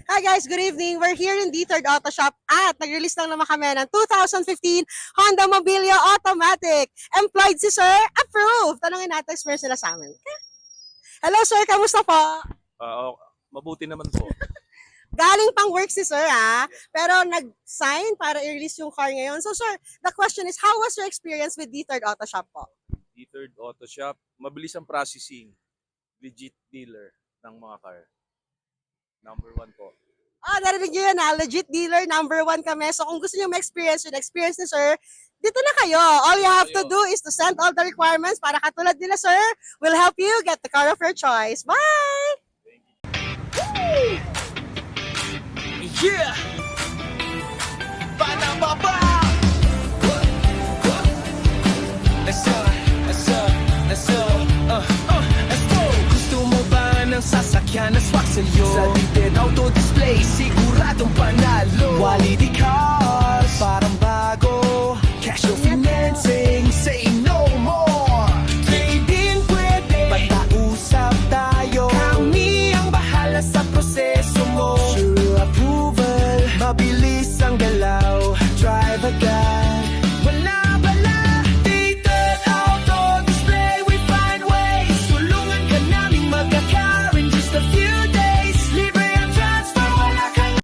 Hi guys, good evening. We're here in D3rd Auto Shop at nag-release lang naman kami ng 2015 Honda Mobilio Automatic. Employed si Sir, approved. Tanungin natin experience nila sa amin. Hello Sir, kamusta po? Mabuti naman po. Galing pang work si Sir pero nag-sign para i-release yung car ngayon. So Sir, the question is, how was your experience with D3rd Auto Shop po? D3rd Auto Shop, mabilis ang processing. Legit dealer ng mga car. Number 1 po. Narinig nyo yun legit dealer, number 1 kami. So kung gusto nyo ma-experience yung experience ni Sir, dito na kayo. All you have to do is to send all the requirements para katulad nila Sir, will help you get the car of your choice. Bye! Yeah! Panababa! Let's go! Gusto mo ba ng sasakyan na swak sa'yo? Sa D3rd Auto Display, siguradong panalo. Quality cars, parang bago. Cash or financing, say no more. Trade-in pwede, patausap tayo. Kami ang bahala sa proseso mo. Sure approval, mabilis